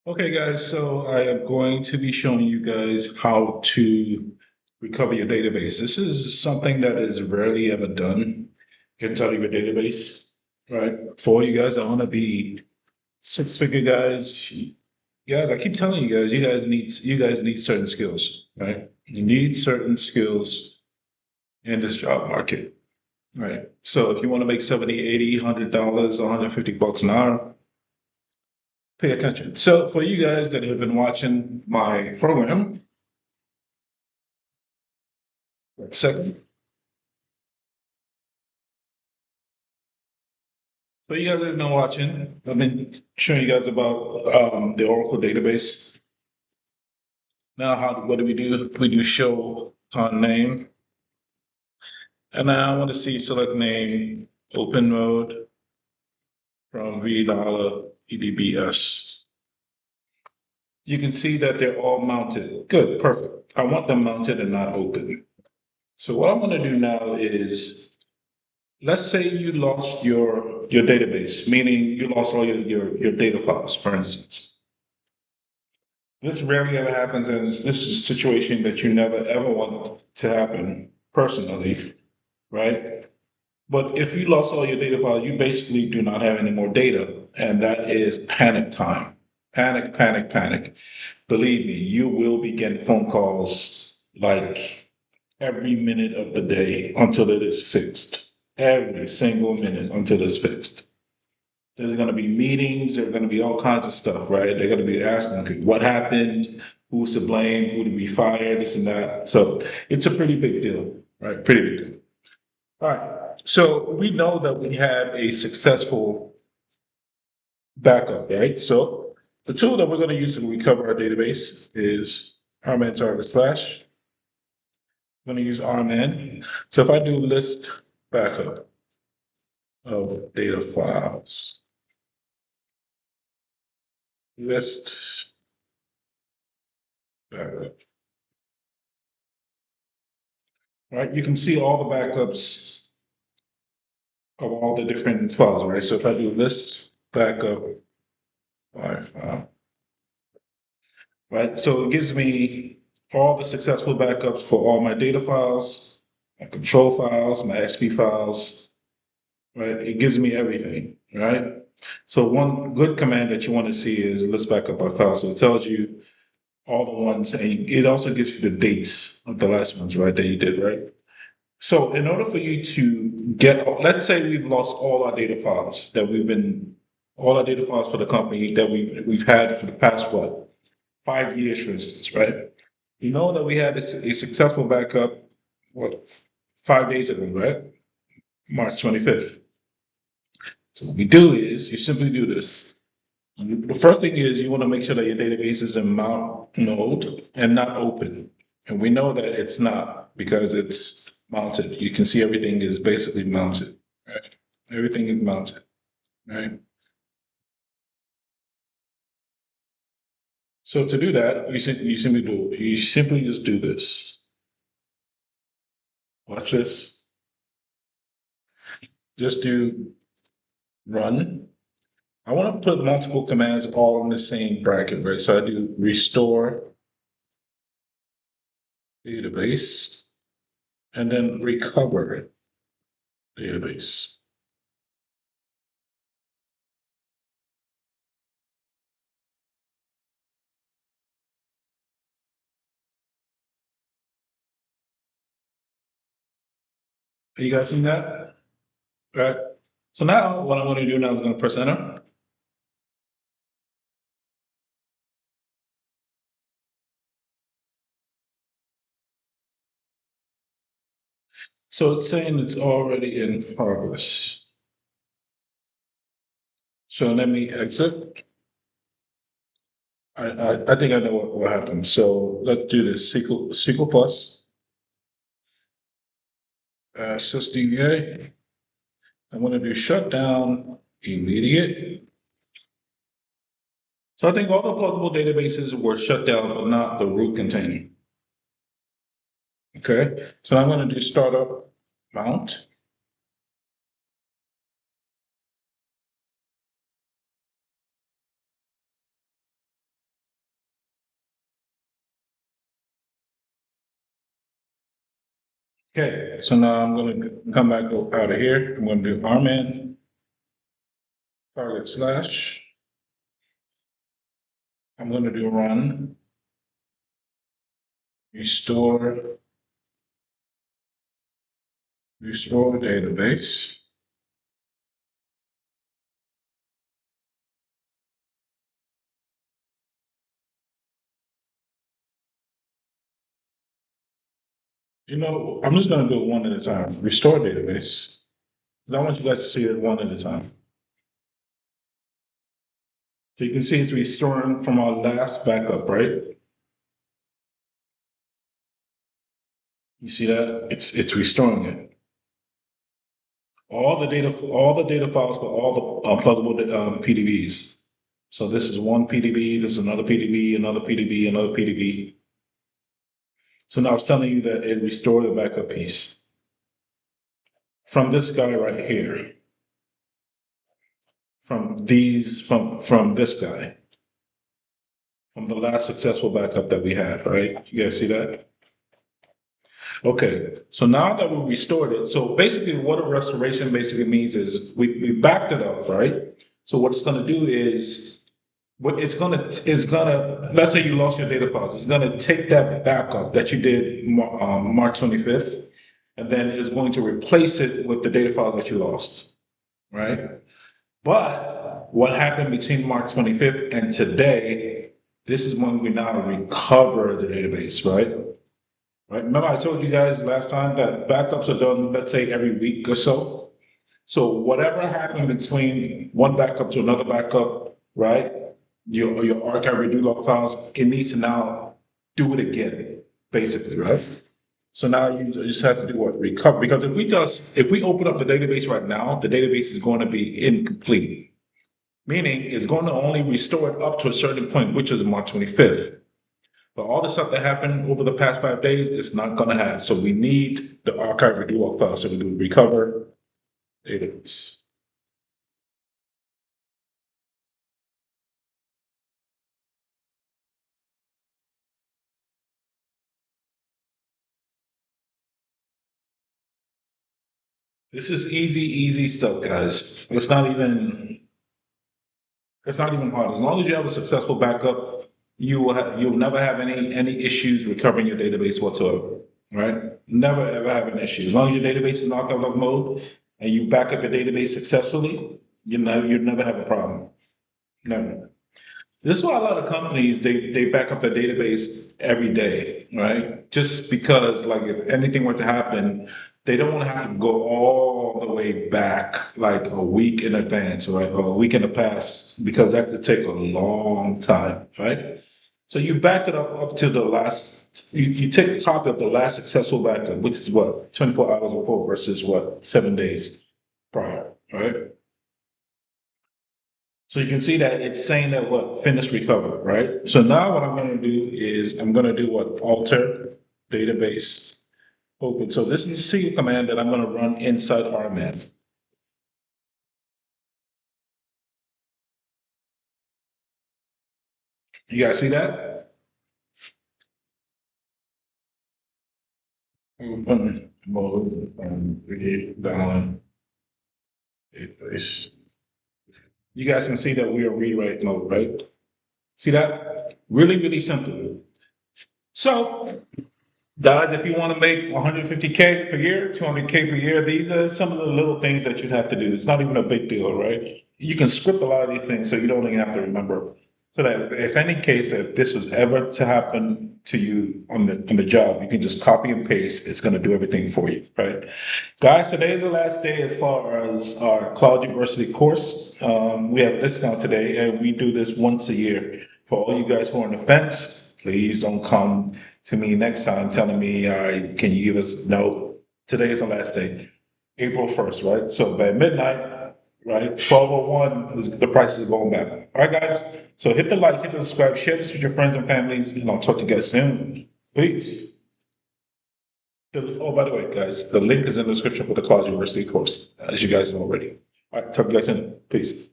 Okay, guys, so I am going to be showing you guys how to recover your database. This is something that is rarely ever done inside of your database, right? For all you guys that want to be six-figure guys, guys, I keep telling you guys, you guys need certain skills, right? You need certain skills in this job market, right? So if you want to make 70, 80, $100, $150 an hour, pay attention. So for you guys that have been watching my program, second, for you guys that have been watching, I've been showing you guys about the Oracle database. Now, what do we do? We do show on name, and now I want to see select name, open mode from V dollar EDBS. You can see that they're all mounted. Good, perfect. I want them mounted and not open. So what I want to do now is, let's say you lost your database, meaning you lost all your data files, for instance. This rarely ever happens, and this is a situation that you never ever want to happen personally, right? But if you lost all your data files, you basically do not have any more data, and that is panic time. Panic, panic, panic. Believe me, you will be getting phone calls like every minute of the day until it is fixed. Every single minute until it's fixed. There's going to be meetings. There's going to be all kinds of stuff, right? They're going to be asking, okay, what happened? Who's to blame? Who to be fired? This and that. So it's a pretty big deal, right? Pretty big deal. All right. So we know that we have a successful backup, right? So the tool that we're going to use to recover our database is RMN target slash. I'm going to use RMN. So if I do list backup of data files, list backup. Right, you can see all the backups of all the different files, right? So if I do list backup by file, right? So it gives me all the successful backups for all my data files, my control files, my XP files, right? It gives me everything, right? So one good command that you want to see is list backup by file. So it tells you all the ones, and it also gives you the dates of the last ones, right, that you did, right? So in order for you to get, let's say we've lost all our data files all our data files for the company that we've had for the past, what, 5 years, for instance, right? You know that we had a successful backup, what, 5 days ago, right? March 25th. So what we do is you simply do this. The first thing is you want to make sure that your database is in mount node and not open. And we know that it's not because it's mounted. You can see everything is basically mounted, right? Everything is mounted, right? So to do that, you simply just do this. Watch this. Just do run. I want to put multiple commands all in the same bracket, right? So I do restore database and then recover database. Are you guys seeing that? Right. So now what I'm going to do now is going to press enter. So it's saying it's already in progress. So let me exit. I think I know what happened. So let's do this. SQL plus sysdba. I'm going to do shutdown immediate. So I think all the pluggable databases were shut down, but not the root container. Okay. So I'm going to do startup mount. Okay, so now I'm gonna come back out of here. I'm gonna do rman target slash. I'm gonna do run, restore database. I'm just gonna do it one at a time. Restore database. 'Cause I want you guys to see it one at a time. So you can see it's restoring from our last backup, right? You see that? It's restoring it. All the data files for all the pluggable PDBs. So this is one PDB, this is another PDB, another PDB, another PDB. So now it's telling you that it restored the backup piece from this guy right here, from this guy, from the last successful backup that we had, right? You guys see that? Okay, so now that we restored it, so basically what a restoration basically means is we backed it up, right? So what it's gonna do is, let's say you lost your data files, it's gonna take that backup that you did March 25th, and then it's going to replace it with the data files that you lost, right? But what happened between March 25th and today, this is when we now recover the database, right? Right. Remember, I told you guys last time that backups are done, let's say, every week or so. So whatever happened between one backup to another backup, right? Your archive redo log files, it needs to now do it again, basically, right? So now you just have to do what? Recover. Because if we open up the database right now, the database is going to be incomplete. Meaning it's going to only restore it up to a certain point, which is March 25th. But all the stuff that happened over the past 5 days, it's not going to have. So we need the archive redo log file. So we do recover database. This is easy stuff, guys. It's not even hard. As long as you have a successful backup, you'll never have any issues recovering your database whatsoever. Right? Never ever have an issue. As long as your database is in archive log mode and you back up your database successfully, you'd never have a problem. Never. This is why a lot of companies they back up their database every day, right? Just because like if anything were to happen, they don't want to have to go all the way back like a week in advance, right? Or a week in the past, because that could take a long time, right? So you back it up to the last you take a copy of the last successful backup, which is what, 24 hours before versus what, 7 days prior, right? So you can see that it's saying that what finished recovered, right? So now what I'm going to do is I'm going to do what alter database open. So this is a C command that I'm going to run inside RMAN. You guys see that? Open mode and create down database. You guys can see that we are rewrite mode, right? See that? Really simple. So guys, if you want to make 150K per year, 200K per year, these are some of the little things that you have to do. It's not even a big deal, right? You can script a lot of these things so you don't even have to remember. So that if any case, if this was ever to happen to you on the job, you can just copy and paste. It's going to do everything for you, right? Guys, today is the last day as far as our Cloud University course. We have a discount today, and we do this once a year. For all you guys who are on the fence, please don't come to me next time telling me, all right, can you give us, no, today is the last day, April 1st, right? So by midnight, right, 12:01, the prices are going back. All right, guys, so hit the like, hit the subscribe, share this with your friends and families, and I'll talk to you guys soon. Peace. Oh, by the way, guys, the link is in the description for the Cloud University course, as you guys know already. All right, talk to you guys soon. Peace.